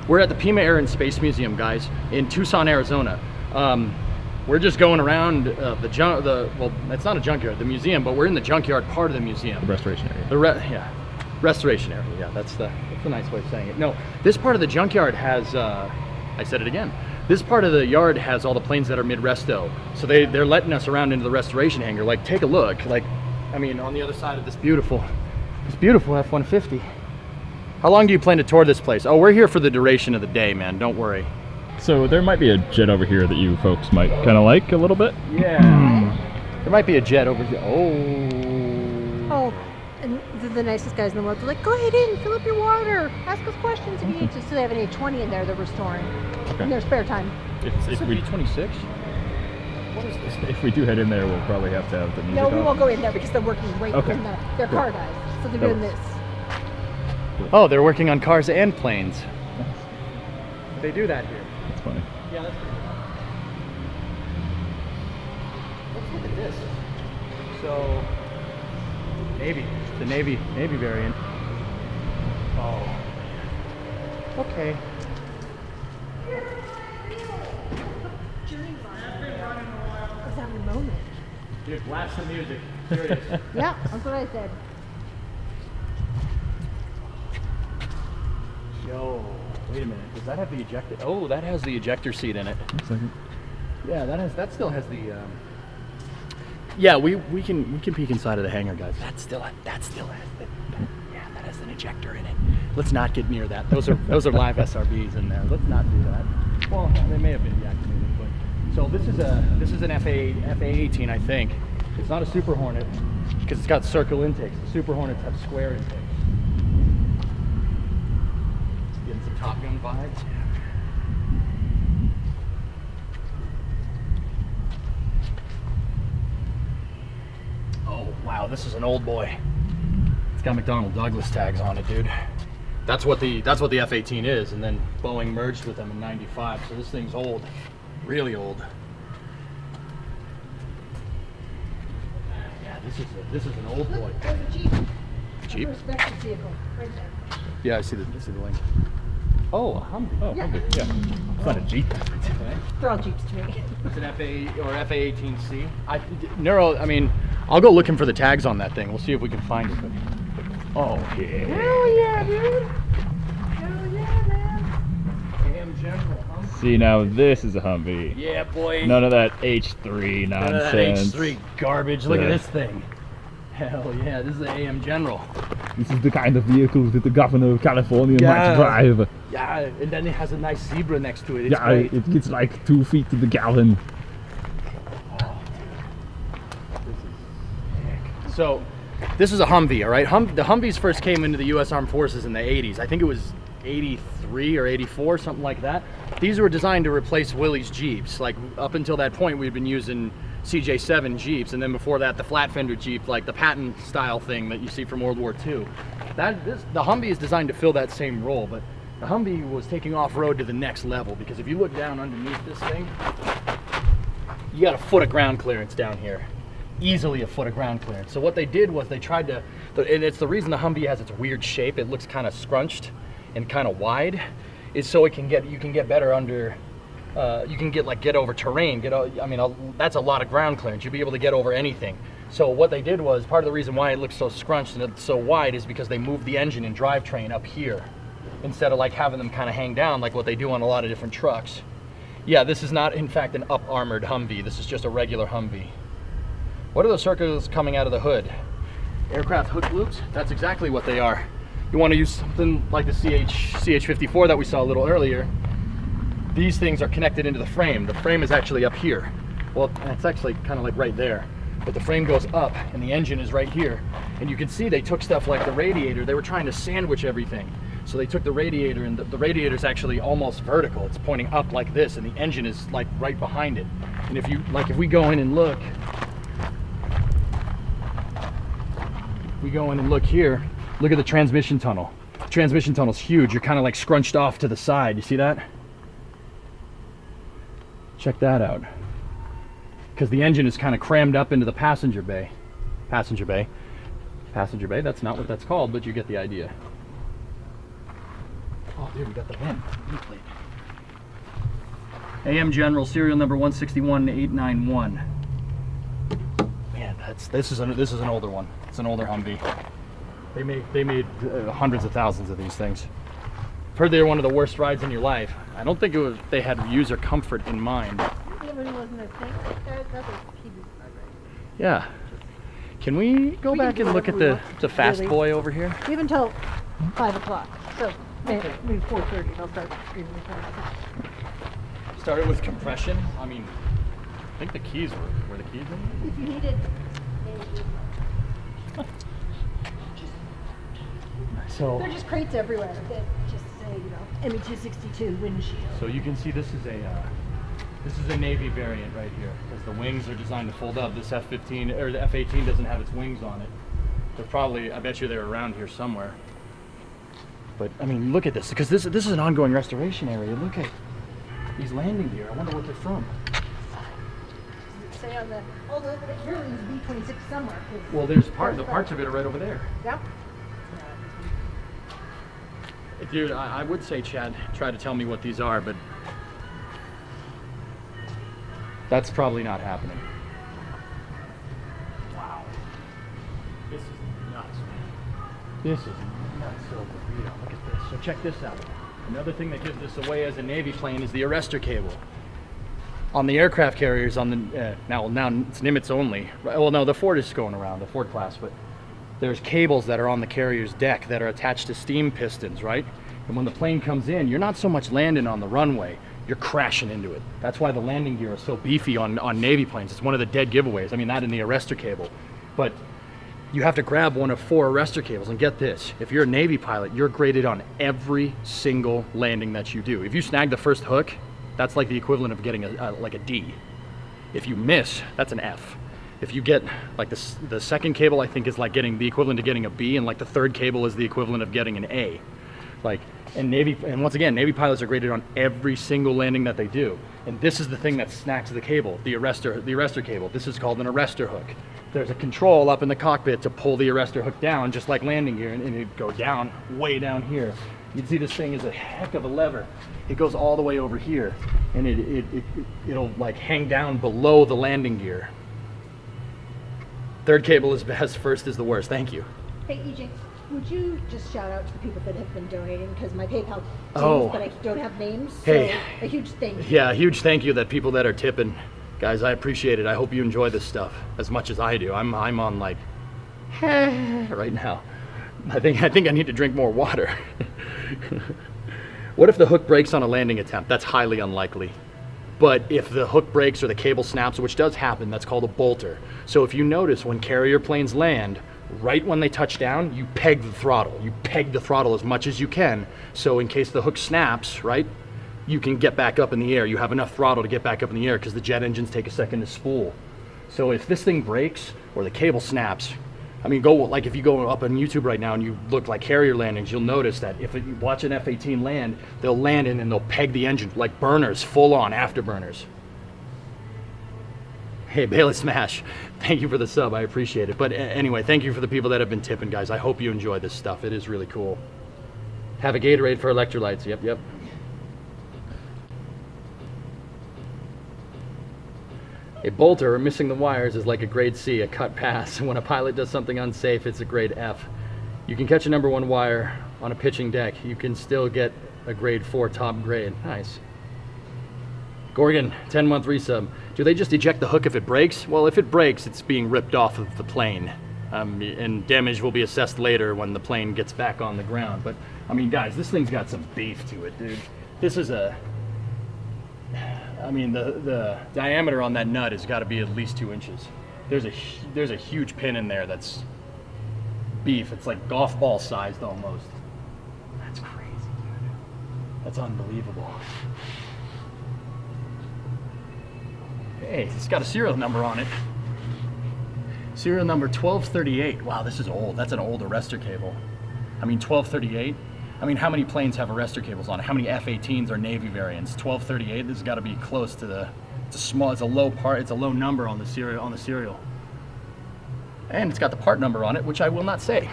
We're at the Pima Air and Space Museum, guys, in Tucson, Arizona. We're just going around well, it's not a junkyard, the museum, but we're in the junkyard part of the museum. The restoration area. Yeah, restoration area. Yeah, that's a nice way of saying it. No, this part of the junkyard has, I said it again. This part of the yard has all the planes that are mid-resto. So they're letting us around into the restoration hangar. Like, take a look. Like, I mean, on the other side of this beautiful F-150. How long do you plan to tour this place? Oh, we're here for the duration of the day, man. Don't worry. So there might be a jet over here that you folks might kind of like a little bit. Yeah. There might be a jet over here. Oh, and they're the nicest guys in the world. They're like, go ahead in, fill up your water, ask us questions if you need to. So they have an A20 in there they're restoring in their spare time. If we 26. What is this? If we do head in there, we'll probably have to have the music No, we on. won't go in there because they're working right in the, they're car guys. So they're doing this. Oh, they're working on cars and planes. They do that here. That's funny. Yeah, that's pretty cool. Let's look at this. So, Navy, the Navy variant. Oh, okay. I was having a moment. Dude, blast the music. Serious. Yeah, that's what I said. Yo, wait a minute. Does that have the ejector? Oh, that has the ejector seat in it. One second. Yeah, that still has the. Yeah, we can peek inside of the hangar, guys. That still has the. Yeah, that has an ejector in it. Let's not get near that. Those are live SRBs in there. Let's not do that. Well, they may have been deactivated, but so this is an FA-18, I think. It's not a Super Hornet because it's got circle intakes. The Super Hornets have square intakes. Getting some Top Gun vibes. Oh wow, this is an old boy. It's got McDonnell Douglas tags on it, dude. That's what the F-18 is, and then Boeing merged with them in '95. So this thing's old, really old. Yeah, this is an old boy. There's a Jeep. Jeep? A respected vehicle, right there. Yeah, I see the link. Oh, a Humvee. Oh, Yeah. Humvee. Yeah. It's not a Jeep. Okay. They're all Jeeps to me. It's an FA or FA-18C. I mean, I'll go looking for the tags on that thing. We'll see if we can find it. But, oh yeah. Hell yeah, dude. Hell yeah, man. AM General Humvee. See, now this is a Humvee. Yeah, boy. None of that H3 None of nonsense. that H3 garbage. Look at Yeah. this thing. Hell yeah, this is an AM General. This is the kind of vehicle that the governor of California might drive. Yeah, and then it has a nice zebra next to it. It's Yeah, great. it gets like 2 feet to the gallon. So, this is a Humvee, all right? The Humvees first came into the U.S. Armed Forces in the 80s. I think it was 83 or 84, something like that. These were designed to replace Willys Jeeps. Like, up until that point, we'd been using CJ7 Jeeps, and then before that, the flat fender Jeep, like the Patton style thing that you see from World War II. The Humvee is designed to fill that same role, but the Humvee was taking off-road to the next level, because if you look down underneath this thing, you got a foot of ground clearance down here. Easily a foot of ground clearance. So what they did was they tried to, and it's the reason the Humvee has its weird shape, it looks kind of scrunched and kind of wide, is so you can get better under, you can get over terrain, that's a lot of ground clearance. You'll be able to get over anything. So what they did was, part of the reason why it looks so scrunched and it's so wide is because they moved the engine and drivetrain up here, instead of like having them kind of hang down like what they do on a lot of different trucks. Yeah, this is not in fact an up-armored Humvee, this is just a regular Humvee. What are those circles coming out of the hood? Aircraft hook loops? That's exactly what they are. You want to use something like the CH-54 that we saw a little earlier. These things are connected into the frame. The frame is actually up here. Well, it's actually kind of like right there. But the frame goes up and the engine is right here. And you can see they took stuff like the radiator. They were trying to sandwich everything. So they took the radiator, and the radiator is actually almost vertical. It's pointing up like this, and the engine is like right behind it. And if we go in and look, here, look at the transmission tunnel. The transmission tunnel's huge. You're kind of like scrunched off to the side. You see that? Check that out. Because the engine is kind of crammed up into the passenger bay. Passenger bay, that's not what that's called, but you get the idea. Oh Oh, dude, we got the VIN plate. AM General, serial number 161891. Man, this is an older one. It's an older Humvee. They made hundreds of thousands of these things. I've heard they were one of the worst rides in your life. I don't think they had user comfort in mind. Yeah. Can we go back and look at the fast boy over here? We have until 5 o'clock, so maybe 4:30. I'll start reading the comments. Started with compression. I mean, I think the keys were the keys in? If you needed. So they're just crates everywhere that just say, you know, ME262 windshield. So you can see this is a Navy variant right here, because the wings are designed to fold up. This F-15 or the F-18 doesn't have its wings on it. They're probably, I bet you they're around here somewhere. But I mean, look at this, because this is an ongoing restoration area. Look at these landing gear. I wonder what they're from. Say on the, although it really is B-26 somewhere. Well, there's the parts of it are right over there. Yep. Dude, I would say, Chad, try to tell me what these are, but that's probably not happening. Wow. This is nuts, man. This is nuts, so burrito. Look at this. So check this out. Another thing that gives this away as a Navy plane is the arrestor cable. On the aircraft carriers, on the now it's Nimitz only. Well, no, the Ford is going around, the Ford class, but there's cables that are on the carrier's deck that are attached to steam pistons, right? And when the plane comes in, you're not so much landing on the runway, you're crashing into it. That's why the landing gear is so beefy on Navy planes. It's one of the dead giveaways. I mean, that and the arrestor cable. But you have to grab one of 4 arrestor cables, and get this, if you're a Navy pilot, you're graded on every single landing that you do. If you snag the first hook, that's like the equivalent of getting like a D. If you miss, that's an F. If you get like the second cable, I think is like getting the equivalent to getting a B, and like the third cable is the equivalent of getting an A. Like, and once again, Navy pilots are graded on every single landing that they do. And this is the thing that snacks the cable, the arrestor cable. This is called an arrestor hook. There's a control up in the cockpit to pull the arrestor hook down, just like landing gear, and it go down, way down here. You can see this thing is a heck of a lever. It goes all the way over here, and it'll like hang down below the landing gear. Third cable is best, first is the worst. Thank you. Hey, EJ, would you just shout out to the people that have been donating? Because my PayPal but I don't have names. Hey, so a huge thank you. Yeah, a huge thank you that people that are tipping. Guys, I appreciate it. I hope you enjoy this stuff as much as I do. I'm on like right now. I think I need to drink more water. What if the hook breaks on a landing attempt? That's highly unlikely. But if the hook breaks or the cable snaps, which does happen, that's called a bolter. So if you notice when carrier planes land, right when they touch down, you peg the throttle. You peg the throttle as much as you can. So in case the hook snaps, right, you can get back up in the air. You have enough throttle to get back up in the air because the jet engines take a second to spool. So if this thing breaks or the cable snaps, I mean, if you go up on YouTube right now and you look like carrier landings, you'll notice that if you watch an F-18 land, they'll land and then they'll peg the engine like burners, full on afterburners. Hey, Bailey Smash, thank you for the sub, I appreciate it. But anyway, thank you for the people that have been tipping, guys. I hope you enjoy this stuff. It is really cool. Have a Gatorade for electrolytes. Yep. A bolter or missing the wires is like a grade C, a cut pass. When a pilot does something unsafe, it's a grade F. You can catch a number 1 wire on a pitching deck. You can still get a grade 4 top grade. Nice. Gorgon, 10-month resub. Do they just eject the hook if it breaks? Well, if it breaks, it's being ripped off of the plane. And damage will be assessed later when the plane gets back on the ground. But, I mean, guys, this thing's got some beef to it, dude. This is I mean, the diameter on that nut has got to be at least 2 inches. There's a huge pin in there that's beef. It's like golf ball sized almost. That's crazy, dude. That's unbelievable. Hey, it's got a serial number on it. Serial number 1238. Wow, this is old. That's an old arrestor cable. I mean, 1238. I mean, how many planes have arrestor cables on it? How many F-18s are Navy variants? 1238. This has got to be close to the. It's a low part. It's a low number on the serial. And it's got the part number on it, which I will not say.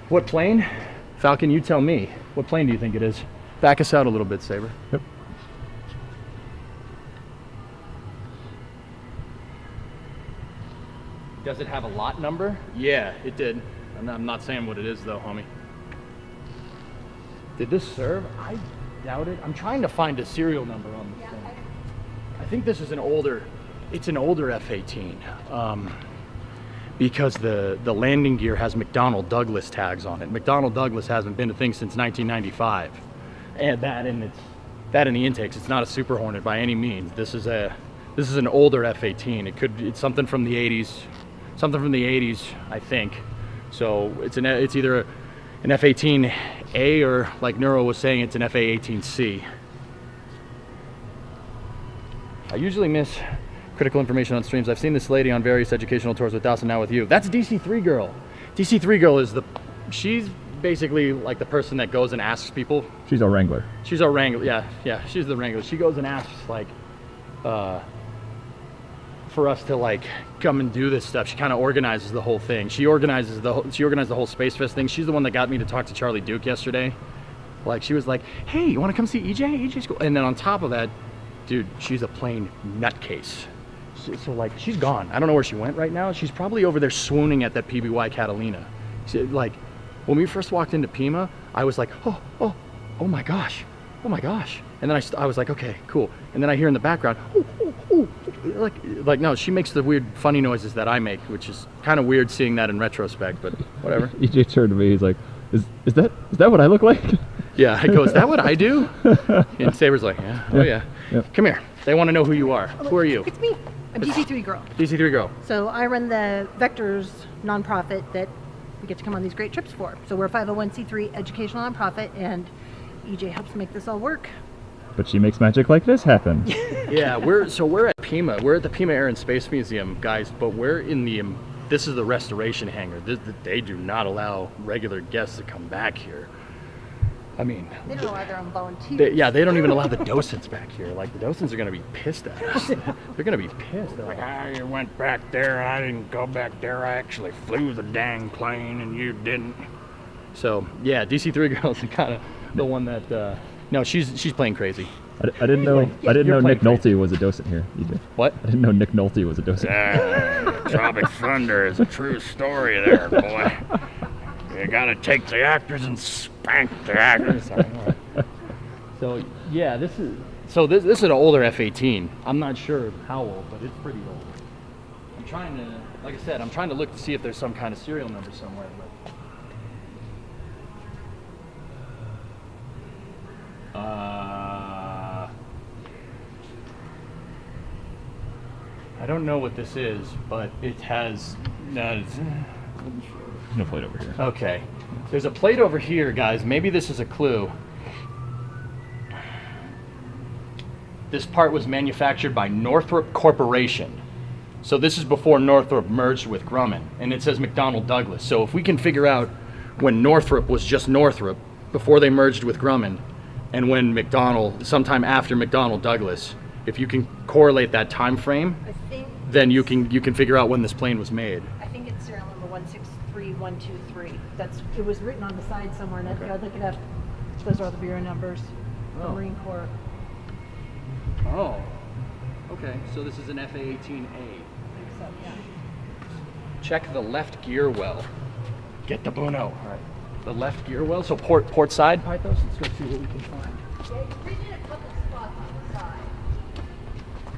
What plane? Falcon, you tell me. What plane do you think it is? Back us out a little bit, Saber. Yep. Does it have a lot number? Yeah, it did. I'm not saying what it is though, homie. Did this serve? I doubt it. I'm trying to find a serial number on this thing. I think this is an older, it's an older F-18. Because the landing gear has McDonnell Douglas tags on it. McDonnell Douglas hasn't been a thing since 1995. And that in the intakes. It's not a Super Hornet by any means. This is an older F-18. It's something from the 80s. Something from the 80s, I think. So it's either an F-18A or, like Neuro was saying, it's an FA-18C. I usually miss critical information on streams. I've seen this lady on various educational tours with Dawson, now with you. That's DC3 Girl. DC3 Girl is she's basically like the person that goes and asks people. She's our wrangler. She's our wrangler, yeah, she's the wrangler. She goes and asks, like, for us to, like, come and do this stuff. She kind of organizes the whole thing. She organized the whole Space Fest thing. She's the one that got me to talk to Charlie Duke yesterday. Like, she was like, hey, you want to come see EJ? EJ's cool. And then on top of that, dude, she's a plain nutcase. So like, she's gone. I don't know where she went right now. She's probably over there swooning at that PBY Catalina. Like, when we first walked into Pima, I was like, oh my gosh. And then I was like, okay, cool. And then I hear in the background, like no, she makes the weird funny noises that I make, which is kind of weird seeing that in retrospect, but whatever. EJ turned to me, he's like, is that what I look like? Yeah, I go, is that what I do? And Saber's like, yeah, oh yeah. Yep. Come here. They want to know who you are. Who are you? It's me. I'm DC3 Girl. DC3 Girl. So I run the Vectors nonprofit that we get to come on these great trips for. So we're a 501c3 educational nonprofit, and EJ helps make this all work. But she makes magic like this happen. Yeah, we're at Pima. We're at the Pima Air and Space Museum, guys, but we're in this is the restoration hangar. They do not allow regular guests to come back here. I mean, they don't allow their own volunteers. They don't even allow the docents back here. Like, the docents are going to be pissed at us. They're going to be pissed. They're like, you went back there. I didn't go back there. I actually flew the dang plane, and you didn't. So, yeah, DC3 Girl is kind of the one that, no, she's playing crazy. I didn't know Nick Nolte was a docent here. You did. What? I didn't know Nick Nolte was a docent. Tropic Thunder is a true story there, boy. You gotta take the actors and spank the actors. So yeah, this is an older F-18. I'm not sure how old, but it's pretty old. I'm trying to, like I said, I'm trying to look to see if there's some kind of serial number somewhere. But I don't know what this is, but it has. No plate over here. Okay. There's a plate over here, guys. Maybe this is a clue. This part was manufactured by Northrop Corporation. So this is before Northrop merged with Grumman. And it says McDonnell Douglas. So if we can figure out when Northrop was just Northrop, before they merged with Grumman, and when McDonnell, sometime after McDonnell Douglas, if you can correlate that time frame, then you can figure out when this plane was made. I think it's serial number 163123. It was written on the side somewhere, and okay. I'd look it up. Those are all the bureau numbers. The Marine Corps. Oh. Okay, so this is an FA-18A. I think so, yeah. Check the left gear well. Get the Buno. All right. The left gear well. So port side, Pythos. Let's go see what we can find. Yeah, you read in a couple spots on the side.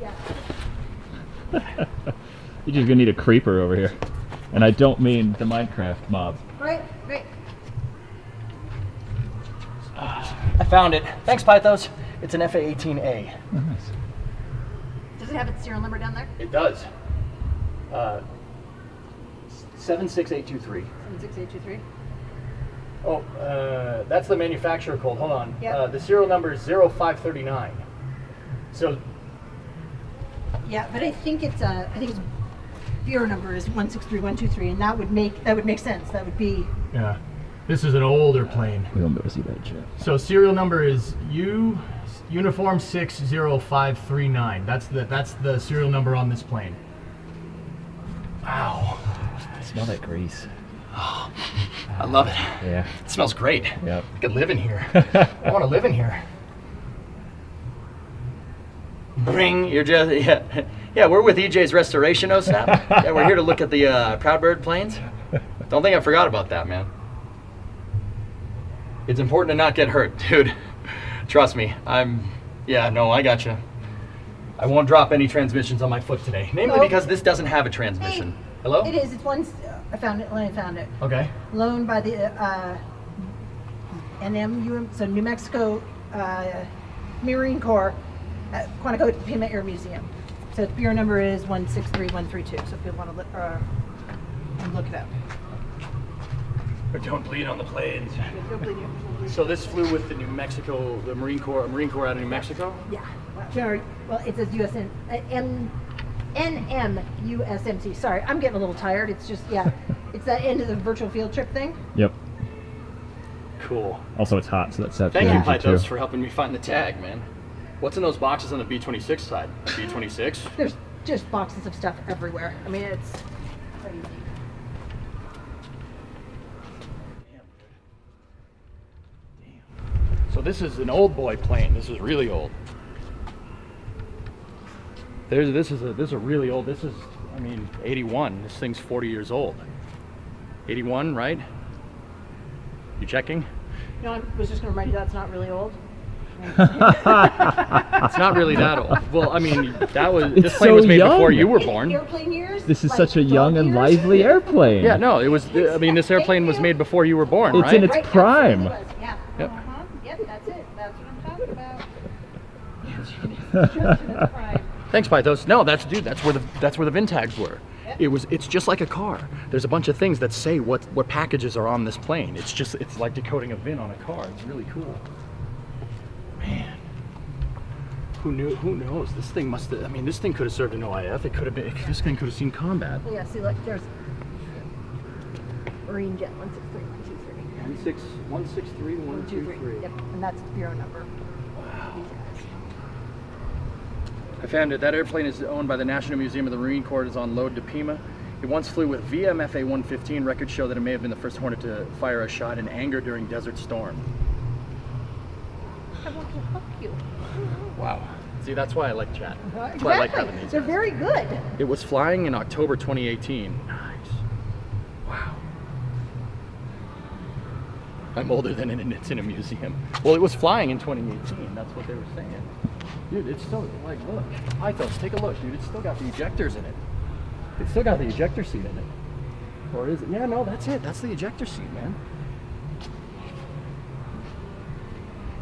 Yeah. You're just gonna need a creeper over here. And I don't mean the Minecraft mob. Right. I found it. Thanks, Pythos. It's an FA-18A. Oh, nice. Does it have its serial number down there? It does. 76823. 76823. Oh, that's the manufacturer code. Hold on. Yep. The serial number is 0539. So. Yeah, but I think its bureau number is 163123, and that would make sense. That would be. Yeah. This is an older plane. We won't be able to see that jet. So serial number is Uniform 60539. That's the serial number on this plane. Wow. I smell that grease. I love it. Yeah. It smells great. Yep. I could live in here. I want to live in here. Bring your just yeah. We're with EJ's Restoration, oh snap. Yeah, we're here to look at the Proudbird planes. Don't think I forgot about that, man. It's important to not get hurt, dude. Trust me. Yeah, no, I gotcha. I won't drop any transmissions on my foot today, mainly because this doesn't have a transmission. Hey, Hello? It is. It's one. I found it when I found it. Okay. Loaned by the NMUM, so New Mexico Marine Corps, Quantico Pima Air Museum. So its bureau number is 163132. So if you want to look it up. But don't bleed on the planes. Don't bleed you. So this flew with the Marine Corps out of New Mexico? Yeah. Well, it says NMUSMC. Sorry, I'm getting a little tired. It's just, yeah. It's that end of the virtual field trip thing. Yep. Cool. Also, it's hot, so that's Thank you, too. Pythos, for helping me find the tag, man. What's in those boxes on the B-26 side? B-26? There's just boxes of stuff everywhere. I mean, it's crazy. So this is an old boy plane. This is really old. This is a really old. This is, I mean, 81. This thing's 40 years old. 81, right? You checking? No, I was just going to remind you that's not really old. It's not really that old. Well, I mean, this plane so was made before young. you were born. Airplane years? This is like such a young and years? lively airplane. Yeah, no, it was. I mean, this airplane was made before you were born, It's right? in its Right, prime. absolutely was. Yeah. Yep. Yep, that's it. That's what I'm talking about. It's just in its prime. Thanks, Pythos. No, that's where the VIN tags were. Yep. It's just like a car. There's a bunch of things that say what packages are on this plane. It's like decoding a VIN on a car. It's really cool. Man. Who knows? This thing must have, I mean, this thing could have served an OIF. It could have been, this thing could have seen combat. Oh, yeah, see, look, there's Marine Jet 163123. 163123. Yep, and that's the bureau number. Wow. These guys. I found it. That airplane is owned by the National Museum of the Marine Corps. It is on load to Pima. It once flew with VMFA 115. Records show that it may have been the first Hornet to fire a shot in anger during Desert Storm. I want to help you. Wow. See, that's why I like chat. That's Exactly. why I like having these. They're very good. It was flying in October 2018. Nice. Wow. I'm older than it's in a museum. Well, it was flying in 2018. That's what they were saying. Dude, it's still, like, look. Pythos, take a look, dude. It's still got the ejectors in it. It's still got the ejector seat in it. Or is it? Yeah, no, that's it. That's the ejector seat, man.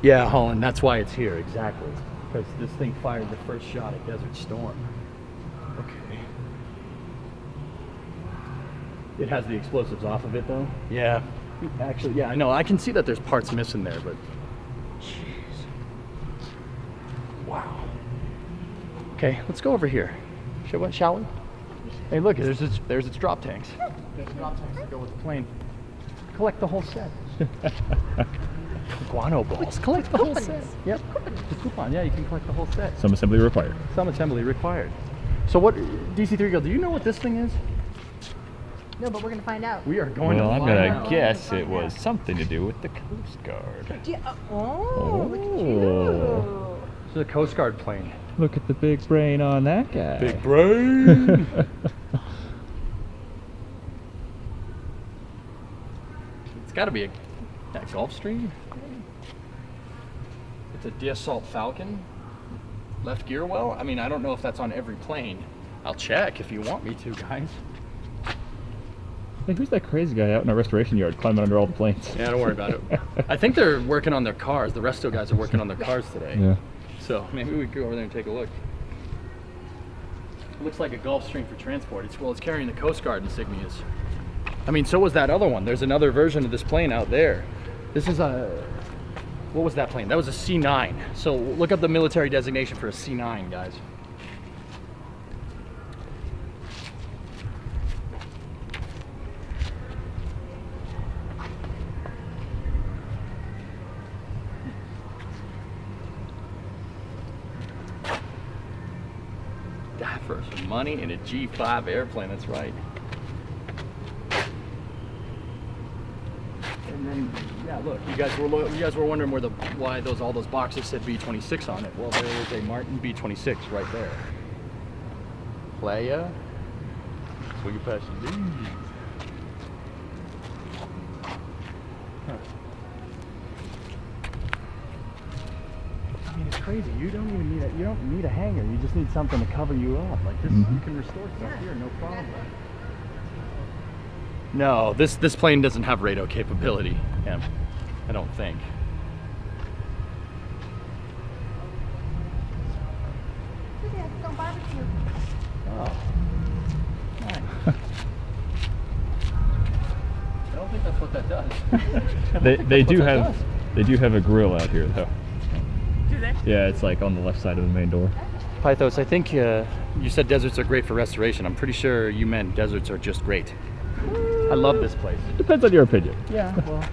Yeah, Holland, that's why it's here, exactly. Because this thing fired the first shot at Desert Storm. Okay. It has the explosives off of it, though? Yeah. Actually, yeah, I know. I can see that there's parts missing there, but... Jeez. Wow. Okay, let's go over here. Shall we? Hey, look, there's its drop tanks. There's drop tanks that go with the plane. Collect the whole set. Guano balls. Collect the whole set. Yep. The coupon. Yeah, you can collect the whole set. Some assembly required. Some assembly required. So what, DC3 Girl, do you know what this thing is? No, but we're going to find out. We are going to Well, I'm find gonna out. guess it was something to do with the Coast Guard. Look at you. This is a Coast Guard plane. Look at the big brain on that guy. Big brain. It's got to be a Gulfstream. It's a Dassault Falcon. Left gear well. I mean, I don't know if that's on every plane. I'll check if you want me to, guys. Hey, who's that crazy guy out in our restoration yard climbing under all the planes? Yeah, don't worry about it. I think they're working on their cars. The resto guys are working on their cars today. Yeah. So maybe we could go over there and take a look. It looks like a Gulfstream for transport. It's carrying the Coast Guard insignias. I mean, so was that other one. There's another version of this plane out there. This is a, what was that plane? That was a C9. So look up the military designation for a C9, guys. Die for some money in a G5 airplane, that's right. Yeah, look, you guys were wondering why all those boxes said B26 on it. Well, there was a Martin B26 right there. Playa. Swing it past your knees. Huh. I mean, it's crazy. You don't need a hanger. You just need something to cover you up. Like this, you can restore stuff here, no problem. No, this plane doesn't have radar capability. Yeah, I don't think. Oh, nice. I don't think that's what that does. They do have a grill out here though. Do they? Yeah, it's like on the left side of the main door. Pythos, I think you said deserts are great for restoration. I'm pretty sure you meant deserts are just great. I love this place. Depends on your opinion. Yeah, well,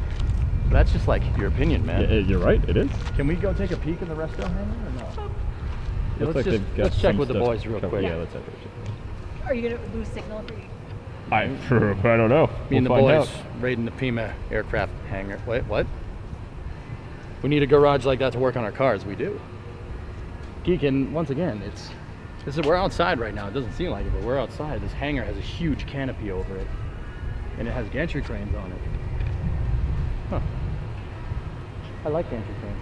that's just like your opinion, man. You're right, it is. Can we go take a peek in the resto hangar or no? Yeah, Looks like they've got let's check some with the stuff boys real covered. quick. Yeah, let's have it. Are you gonna lose signal if we? I don't know. Me and the We'll find boys out. raiding the Pima aircraft hangar. Wait, what? We need a garage like that to work on our cars. We do. Geek, and once again, we're outside right now. It doesn't seem like it, but we're outside. This hangar has a huge canopy over it, and it has gantry cranes on it. Huh. I like gantry cranes.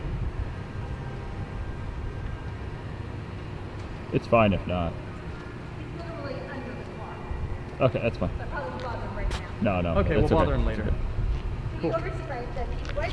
It's fine if not. He's literally under the car. Okay, that's fine. So I probably won't bother him right now. No. Okay, we'll that's bother him later. Can you overspray the wedge